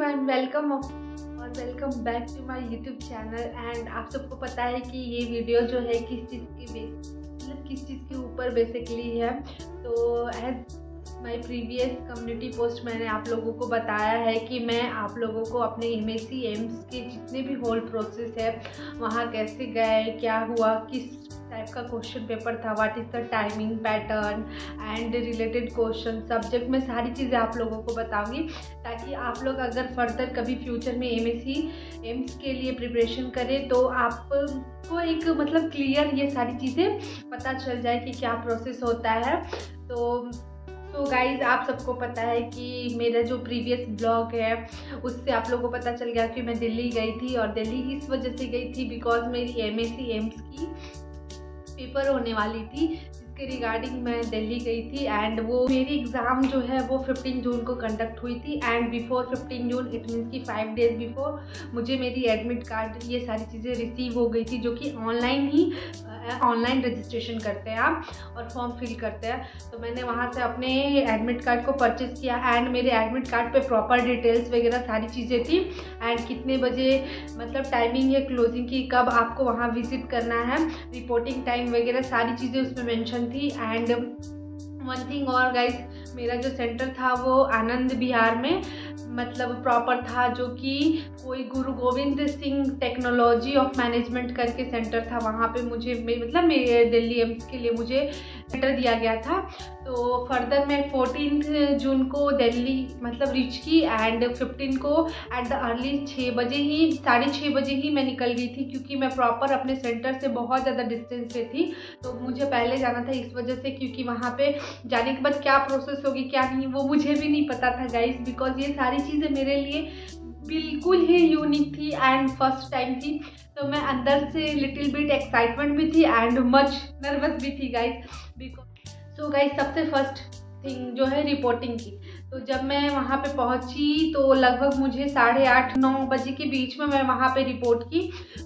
Everyone, welcome और welcome back to my YouTube channel. And आप सबको पता है कि ये वीडियो जो है किस चीज़ के ऊपर बेसिकली है। तो as my previous community post मैंने आप लोगों को बताया है कि मैं आप लोगों को अपने MSc एम्स के जितने भी होल प्रोसेस है वहाँ कैसे गए, क्या हुआ, किस टाइप का क्वेश्चन पेपर था, what is the timing pattern and related question subject में सारी चीज़ें आप लोगों को बताऊंगी, ताकि आप लोग अगर फर्दर कभी फ्यूचर में MSc एम्स के लिए प्रिपरेशन करें तो आपको एक मतलब क्लियर ये सारी चीज़ें पता चल जाए कि क्या प्रोसेस होता है। तो गाइज़, आप सबको पता है कि मेरा जो प्रीवियस ब्लॉग है उससे आप लोगों को पता चल गया कि मैं दिल्ली गई थी, और दिल्ली इस वजह से गई थी बिकॉज मेरी MSc एम्स की पेपर होने वाली थी, जिसके रिगार्डिंग मैं दिल्ली गई थी। एंड वो मेरी एग्ज़ाम जो है वो 15 जून को कंडक्ट हुई थी। And before 15 June it means कि 5 डेज़ बिफोर मुझे मेरी एडमिट कार्ड ये सारी चीज़ें रिसीव हो गई थी, जो कि ऑनलाइन रजिस्ट्रेशन करते हैं आप और फॉर्म फिल करते हैं। तो मैंने वहाँ से अपने एडमिट कार्ड को परचेज़ किया एंड मेरे एडमिट कार्ड पे प्रॉपर डिटेल्स वगैरह सारी चीज़ें थी। एंड कितने बजे मतलब टाइमिंग है क्लोजिंग की, कब आपको वहाँ विजिट करना है, रिपोर्टिंग टाइम वगैरह सारी चीज़ें उसमें मेंशन थी। एंड वन थिंग और गाइस, मेरा जो सेंटर था वो आनंद विहार में मतलब प्रॉपर था, जो कि कोई गुरु Govind Singh technology of management करके सेंटर था। वहाँ पे मुझे मतलब मेरे दिल्ली एम्स के लिए मुझे सेंटर दिया गया था। तो फर्दर मैं 14 जून को दिल्ली मतलब रीच की एंड 15 को एट द अर्ली 6 बजे ही 6:30 बजे ही मैं निकल गई थी, क्योंकि मैं प्रॉपर अपने सेंटर से बहुत ज़्यादा डिस्टेंस पे थी। तो मुझे पहले जाना था इस वजह से, क्योंकि वहाँ पे जाने के बाद क्या प्रोसेस होगी क्या नहीं वो मुझे भी नहीं पता था गाइस, बिकॉज ये सारी चीज़ें मेरे लिए बिल्कुल ही यूनिक थी एंड फर्स्ट टाइम थी। तो मैं अंदर से लिटिल बिट एक्साइटमेंट भी थी एंड मच नर्वस भी थी गाइस। सो गाइस, सबसे फर्स्ट थिंग जो है रिपोर्टिंग की। तो जब मैं वहाँ पे पहुँची तो लगभग मुझे 8:30-9 बजे के बीच में मैं वहाँ पे रिपोर्ट की।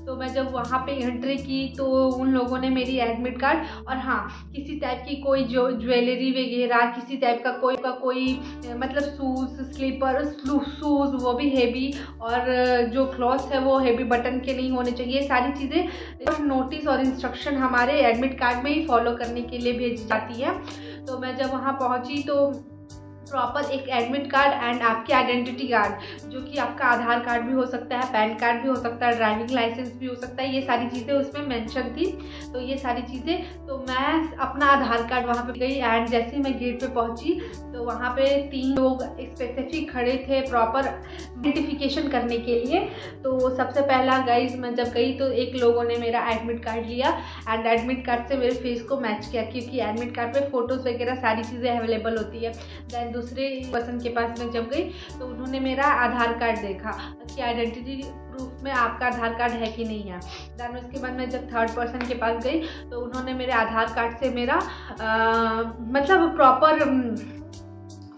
तो मैं जब वहाँ पे एंट्री की तो उन लोगों ने मेरी एडमिट कार्ड और हाँ, किसी टाइप की कोई जो ज्वेलरी वगैरह, किसी टाइप का कोई मतलब शूज़, स्लीपर शूज़ वो भी हेवी, और जो क्लॉथ्स है वो हेवी बटन के नहीं होने चाहिए। सारी चीज़ें नोटिस और इंस्ट्रक्शन हमारे एडमिट कार्ड में ही फॉलो करने के लिए भेजी जाती है। तो मैं जब वहाँ पहुँची तो प्रॉपर एक एडमिट कार्ड एंड आपकी आइडेंटिटी कार्ड, जो कि आपका आधार कार्ड भी हो सकता है, पैन कार्ड भी हो सकता है, ड्राइविंग लाइसेंस भी हो सकता है, ये सारी चीज़ें उसमें मेंशन थी। तो ये सारी चीज़ें, तो मैं अपना आधार कार्ड वहाँ पे गई एंड जैसे ही मैं गेट पे पहुँची तो वहाँ पे 3 लोग स्पेसिफिक खड़े थे प्रॉपर आइडेंटिफिकेशन करने के लिए। तो सबसे पहला गाइज, मैं जब गई तो एक लोगों ने मेरा एडमिट कार्ड लिया एंड एडमिट कार्ड से मेरे फेस को मैच किया, क्योंकि एडमिट कार्ड पे फ़ोटोज़ वगैरह सारी चीज़ें अवेलेबल होती है। देन दूसरे पर्सन के पास मैं जब गई तो उन्होंने मेरा आधार कार्ड देखा कि आइडेंटिटी प्रूफ में आपका आधार कार्ड है कि नहीं है। देन उसके बाद मैं जब थर्ड पर्सन के पास गई तो उन्होंने मेरे आधार कार्ड से मेरा मतलब प्रॉपर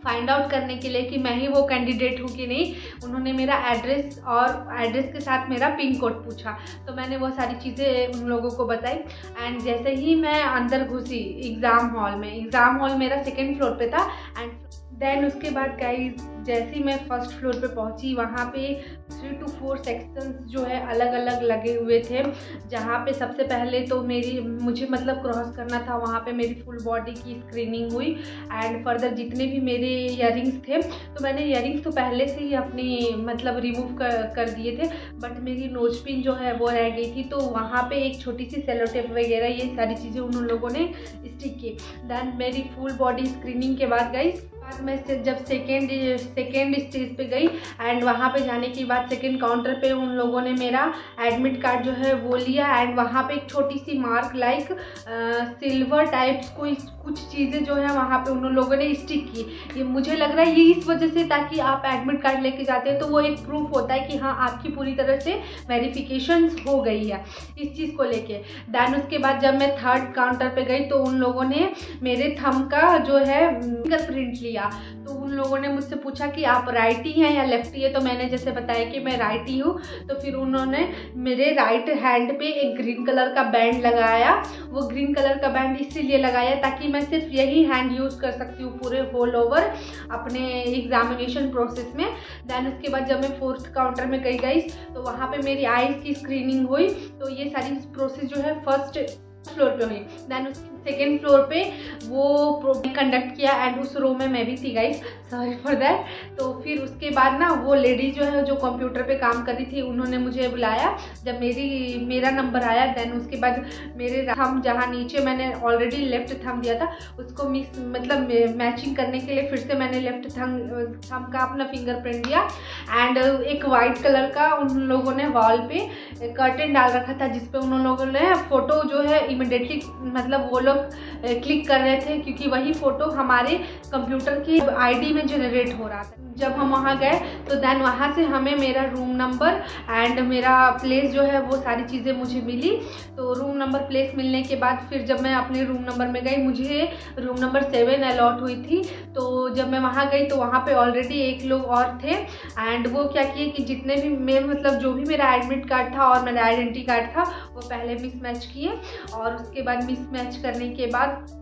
फाइंड आउट करने के लिए कि मैं ही वो कैंडिडेट हूँ कि नहीं, उन्होंने मेरा एड्रेस और एड्रेस के साथ मेरा पिन कोड पूछा। तो मैंने वो सारी चीज़ें उन लोगों को बताई। एंड जैसे ही मैं अंदर घुसी एग्ज़ाम हॉल मेरा 2nd फ्लोर पे था। एंड देन उसके बाद गाइज, जैसे ही मैं फर्स्ट फ्लोर पे पहुंची वहाँ पे 3 to 4 सेक्शंस जो है अलग अलग लगे हुए थे, जहाँ पे सबसे पहले तो मुझे मतलब क्रॉस करना था, वहाँ पे मेरी फुल बॉडी की स्क्रीनिंग हुई। एंड फर्दर जितने भी मेरे ईयरिंग्स थे, तो मैंने ईयरिंग्स तो पहले से ही अपनी मतलब रिमूव कर दिए थे, बट मेरी नोज पिन जो है वो रह गई थी। तो वहाँ पे एक छोटी सी सेलो टेप वगैरह ये सारी चीज़ें उन लोगों ने स्टिक की। देन मेरी फुल बॉडी स्क्रीनिंग के बाद गाइज मैं जब सेकेंड स्टेज पे गई एंड वहाँ पे जाने के बाद 2nd काउंटर पे उन लोगों ने मेरा एडमिट कार्ड जो है वो लिया। एंड वहाँ पे एक छोटी सी मार्क लाइक सिल्वर टाइप्स कुछ चीज़ें जो है वहाँ पे उन लोगों ने स्टिक की। ये मुझे लग रहा है ये इस वजह से, ताकि आप एडमिट कार्ड लेके जाते हैं तो वो एक प्रूफ होता है कि हाँ आपकी पूरी तरह से वेरिफिकेशन हो गई है इस चीज़ को लेके। दैन उसके बाद जब मैं 3rd काउंटर पे गई तो उन लोगों ने मेरे थंब का जो है फिंगरप्रिंट लिया। किया। तो उन लोगों ने मुझसे पूछा कि आप राइटी हैं या लेफ्टी है, तो मैंने जैसे बताया कि मैं राइटी हूँ। तो फिर उन्होंने मेरे राइट हैंड पे एक ग्रीन कलर का बैंड लगाया। वो ग्रीन कलर का बैंड इसीलिए लगाया ताकि मैं सिर्फ यही हैंड यूज़ कर सकती हूँ पूरे होल ओवर अपने एग्जामिनेशन प्रोसेस में। देन उसके बाद जब मैं 4th काउंटर में गई गाइस, तो वहाँ पे मेरी आईज की स्क्रीनिंग हुई। तो ये सारी प्रोसेस जो है 1st फ्लोर पे हुई। देन 2nd फ्लोर पे वो प्रोग्राम कंडक्ट किया एंड उस रो में मैं भी थी गाइस, सॉरी फॉर दैट। तो फिर उसके बाद ना वो लेडी जो है जो कंप्यूटर पे काम कर रही थी, उन्होंने मुझे बुलाया। जब मेरा नंबर आया, देन उसके बाद मेरे थंब जहाँ नीचे मैंने ऑलरेडी लेफ्ट थंब दिया था उसको मैचिंग करने के लिए फिर से मैंने लेफ्ट थंब का अपना फिंगरप्रिंट दिया। एंड एक वाइट कलर का उन लोगों ने वॉल पे कर्टेन डाल रखा था जिसपे उन लोगों ने फोटो जो है इमिडिएटली वो लोग क्लिक कर रहे थे, क्योंकि वही फोटो हमारे कंप्यूटर की आईडी में जनरेट हो रहा था। जब हम वहाँ गए तो देन वहाँ से हमें मेरा रूम नंबर एंड मेरा प्लेस जो है वो सारी चीज़ें मुझे मिली। तो रूम नंबर प्लेस मिलने के बाद फिर जब मैं अपने रूम नंबर में गई, मुझे रूम नंबर 7 अलॉट हुई थी। तो जब मैं वहाँ गई तो वहाँ पे ऑलरेडी एक लोग और थे एंड वो क्या किए कि जितने भी जो भी मेरा एडमिट कार्ड था और मेरा आइडेंटिटी कार्ड था वो पहले मिसमैच किए। और उसके बाद मिसमैच करने के बाद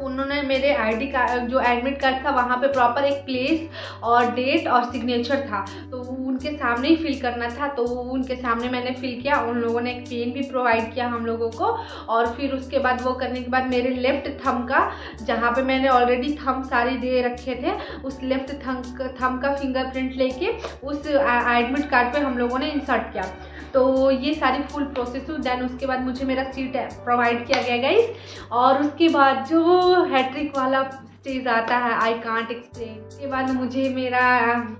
उन्होंने मेरे आईडी कार्ड जो एडमिट कार्ड था वहाँ पे प्रॉपर एक प्लेस और डेट और सिग्नेचर था, तो उनके सामने ही फिल करना था। तो उनके सामने मैंने फिल किया। उन लोगों ने एक पेन भी प्रोवाइड किया हम लोगों को। और फिर उसके बाद वो करने के बाद मेरे लेफ्ट थंब का, जहाँ पे मैंने ऑलरेडी थंब सारे दे रखे थे, उस लेफ्ट थंब का फिंगरप्रिंट लेके उस एडमिट कार्ड पे हम लोगों ने इंसर्ट किया। तो ये सारी फुल प्रोसेस हुई। देन उसके बाद मुझे मेरा सीट प्रोवाइड किया गया गाइस। और उसके बाद जो हैट्रिक वाला स्टेज आता है, आई कांट एक्सप्लेन। उसके बाद मुझे मेरा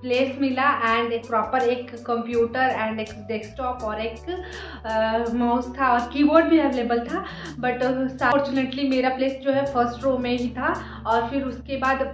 प्लेस मिला एंड एक प्रॉपर एक कंप्यूटर एंड एक डेस्कटॉप और एक माउस था और कीबोर्ड भी अवेलेबल था। बट फॉर्चुनेटली मेरा प्लेस जो है 1st रो में ही था। और फिर उसके बाद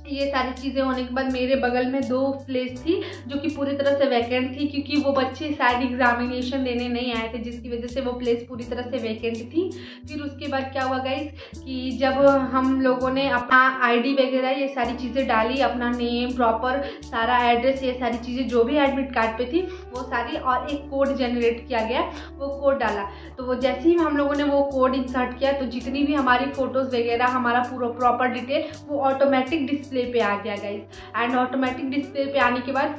ये सारी चीज़ें होने के बाद मेरे बगल में 2 प्लेस थी जो कि पूरी तरह से वैकेंट थी, क्योंकि वो बच्चे शायद एग्जामिनेशन देने नहीं आए थे, जिसकी वजह से वो प्लेस पूरी तरह से वैकेंट थी। फिर उसके बाद क्या हुआ गाइस कि जब हम लोगों ने अपना आईडी वगैरह ये सारी चीज़ें डाली, अपना नेम प्रॉपर सारा एड्रेस ये सारी चीज़ें जो भी एडमिट कार्ड पे थी वो सारी, और एक कोड जनरेट किया गया, वो कोड डाला। तो वो जैसे ही हम लोगों ने वो कोड इंसर्ट किया तो जितनी भी हमारी फ़ोटोज़ वगैरह, हमारा पूरा प्रॉपर डिटेल वो ऑटोमेटिक डिस्प्ले पे आ गया गाइस। एंड ऑटोमेटिक डिस्प्ले पे आने के बाद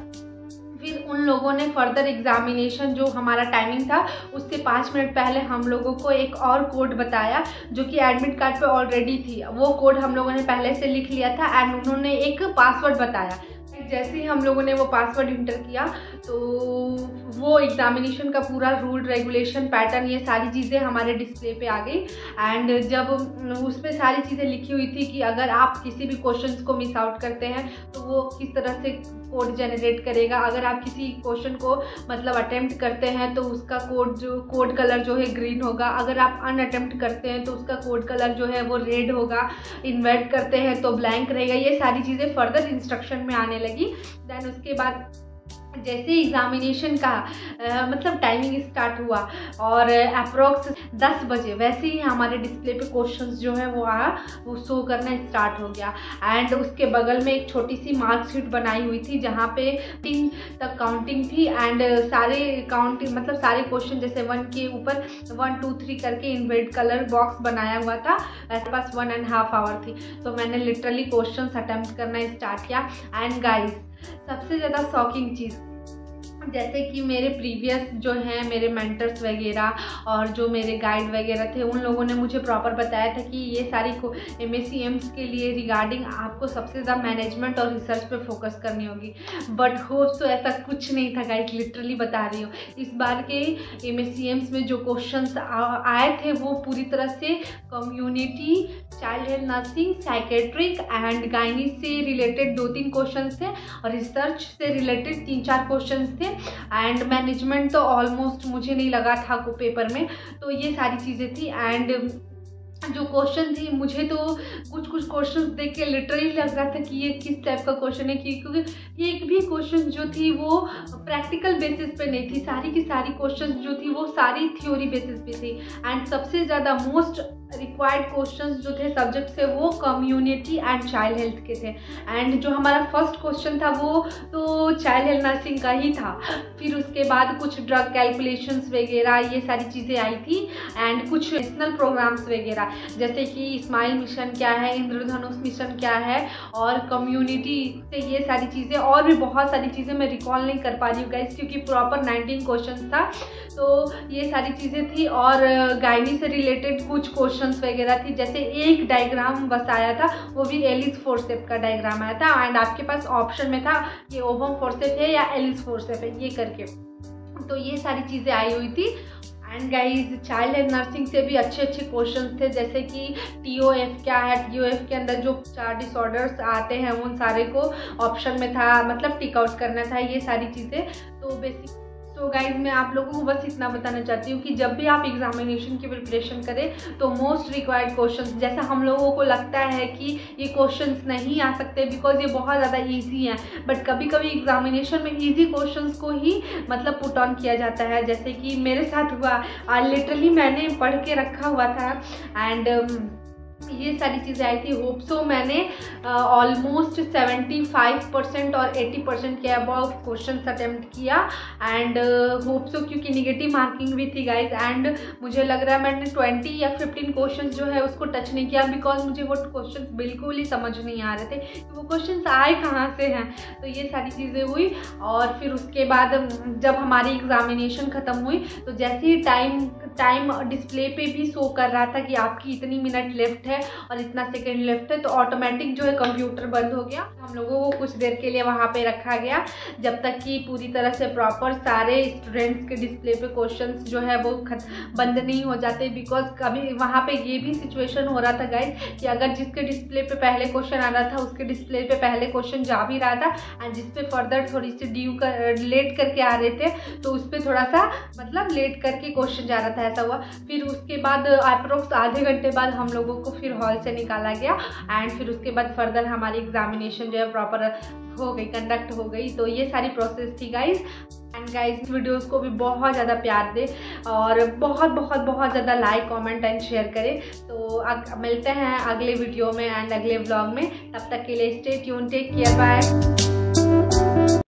फिर उन लोगों ने फर्दर एग्जामिनेशन जो हमारा टाइमिंग था उससे 5 मिनट पहले हम लोगों को एक और कोड बताया जो कि एडमिट कार्ड पे ऑलरेडी थी। वो कोड हम लोगों ने पहले से लिख लिया था एंड उन्होंने एक पासवर्ड बताया। जैसे ही हम लोगों ने वो पासवर्ड इंटर किया तो वो एग्जामिनेशन का पूरा रूल रेगुलेशन पैटर्न ये सारी चीज़ें हमारे डिस्प्ले पे आ गई। एंड जब उसमें सारी चीज़ें लिखी हुई थी कि अगर आप किसी भी क्वेश्चंस को मिस आउट करते हैं तो वो किस तरह से कोड जनरेट करेगा, अगर आप किसी क्वेश्चन को अटेम्प्ट करते हैं तो उसका कोड कलर जो है ग्रीन होगा, अगर आप अनअटेम्प्ट करते हैं तो उसका कोड कलर जो है वो रेड होगा, इन्वर्ट करते हैं तो ब्लैंक रहेगा। ये सारी चीज़ें फर्दर इंस्ट्रक्शन में आने लगी। देन उसके बाद जैसे एग्जामिनेशन का टाइमिंग स्टार्ट हुआ और अप्रोक्स 10 बजे वैसे ही हमारे डिस्प्ले पे क्वेश्चंस जो है वो शो करना स्टार्ट हो गया। एंड उसके बगल में एक छोटी सी मार्कशीट बनाई हुई थी जहाँ पे 3 तक काउंटिंग थी एंड सारे काउंटिंग सारे क्वेश्चन जैसे 1 के ऊपर 1 2 3 करके इन रेड कलर बॉक्स बनाया हुआ था। मेरे पास 1.5 आवर थी तो मैंने लिटरली क्वेश्चन अटेम्प्ट करना स्टार्ट किया। एंड गाइस सबसे ज़्यादा शॉकिंग चीज़, जैसे कि मेरे प्रीवियस जो हैं मेरे मेंटर्स वगैरह और जो मेरे गाइड वगैरह थे उन लोगों ने मुझे प्रॉपर बताया था कि ये सारी MSc एम्स के लिए रिगार्डिंग आपको सबसे ज़्यादा मैनेजमेंट और रिसर्च पे फोकस करनी होगी। बट होप्स तो ऐसा कुछ नहीं था गाइस, लिटरली बता रही हूँ। इस बार के MSc एम्स में जो क्वेश्चंस आए थे वो पूरी तरह से community, child health nursing, psychiatric and gynae से रिलेटेड 2-3 क्वेश्चन थे और रिसर्च से रिलेटेड 3-4 क्वेश्चन थे। एंड मैनेजमेंट तो ऑलमोस्ट मुझे नहीं लगा था को पेपर में। तो ये सारी चीज़ें थी। एंड जो क्वेश्चन थी मुझे तो कुछ क्वेश्चन देख के लिटरली लग रहा था कि ये किस टाइप का क्वेश्चन है, क्योंकि एक भी क्वेश्चन जो थी वो प्रैक्टिकल बेसिस पे नहीं थी। सारी की सारी क्वेश्चन जो थी वो सारी थ्योरी बेसिस पे थी। एंड सबसे ज़्यादा मोस्ट रिक्वायर्ड क्वेश्चंस जो थे सब्जेक्ट से वो कम्युनिटी एंड चाइल्ड हेल्थ के थे। एंड जो हमारा फर्स्ट क्वेश्चन था वो तो चाइल्ड हेल्थ नर्सिंग का ही था। फिर उसके बाद कुछ ड्रग कैलकुलेशंस वगैरह ये सारी चीज़ें आई थी एंड कुछ नेशनल प्रोग्राम्स वगैरह, जैसे कि स्माइल मिशन क्या है, इंद्रधनुष मिशन क्या है, और कम्युनिटी से ये सारी चीज़ें और भी बहुत सारी चीज़ें मैं रिकॉल नहीं कर पा रही हूँ गाइस, क्योंकि प्रॉपर 19 क्वेश्चन था। तो ये सारी चीज़ें थी और गायनी से रिलेटेड कुछ क्वेश्चंस वगैरह थी। जैसे एक डायग्राम बस आया था, वो भी एलिस फोर्सेप का डायग्राम आया था एंड आपके पास ऑप्शन में था ये ओवम फोर्सेप है या एलिस फोर्सेप है, ये करके। तो ये सारी चीज़ें आई हुई थी। And guys child health nursing से भी अच्छे अच्छे क्वेश्चन थे, जैसे कि TOF क्या है, TOF के अंदर जो 4 डिसऑर्डर्स आते हैं उन सारे को ऑप्शन में था, मतलब टिक आउट करना था, ये सारी चीज़ें। तो बेसिक तो गाइज मैं आप लोगों को बस इतना बताना चाहती हूँ कि जब भी आप एग्जामिनेशन की प्रिपरेशन करें तो मोस्ट रिक्वायर्ड क्वेश्चंस, जैसा हम लोगों को लगता है कि ये क्वेश्चंस नहीं आ सकते बिकॉज ये बहुत ज़्यादा इजी हैं, बट कभी कभी एग्जामिनेशन में इजी क्वेश्चंस को ही मतलब पुट ऑन किया जाता है, जैसे कि मेरे साथ हुआ। लिटरली मैंने पढ़ के रखा हुआ था एंड ये सारी चीज़ें आई थी। होप सो मैंने ऑलमोस्ट 75% और 80% के अबाउ क्वेश्चन अटेम्प्ट किया एंड होप सो, क्योंकि निगेटिव मार्किंग भी थी गाइज। एंड मुझे लग रहा है मैंने 20 या 15 क्वेश्चन जो है उसको टच नहीं किया बिकॉज मुझे वो क्वेश्चन बिल्कुल ही समझ नहीं आ रहे थे कि वो क्वेश्चन आए कहाँ से हैं। तो ये सारी चीज़ें हुई और फिर उसके बाद जब हमारी एग्जामिनेशन ख़त्म हुई तो जैसे ही टाइम डिस्प्ले पे भी शो कर रहा था कि आपकी इतनी मिनट लेफ्ट है और इतना सेकंड लेफ्ट है, तो ऑटोमेटिक जो है कंप्यूटर बंद हो गया। हम लोगों को कुछ देर के लिए वहाँ पे रखा गया जब तक कि पूरी तरह से प्रॉपर सारे स्टूडेंट्स के डिस्प्ले पे क्वेश्चंस जो है वो बंद नहीं हो जाते। बिकॉज कभी वहाँ पे ये भी सिचुएशन हो रहा था गाइज कि अगर जिसके डिस्प्ले पे पहले क्वेश्चन आ रहा था उसके डिस्प्ले पे पहले क्वेश्चन जा भी रहा था एंड जिसपे फर्दर थोड़ी सी लेट करके आ रहे थे तो उस पर थोड़ा सा मतलब लेट करके क्वेश्चन जा रहा था, ऐसा हुआ। फिर उसके बाद अप्रोक्स आधे घंटे बाद हम लोगों को फिर हॉल से निकाला गया एंड फिर उसके बाद फर्दर हमारी एग्जामिनेशन जो है प्रॉपर हो गई, कंडक्ट हो गई। तो ये सारी प्रोसेस थी गाइज। एंड गाइज वीडियोस को भी बहुत ज़्यादा प्यार दे और बहुत बहुत बहुत ज़्यादा लाइक कमेंट एंड शेयर करें। तो मिलते हैं अगले वीडियो में एंड अगले व्लॉग में, तब तक के लिए stay tune, take care, bye.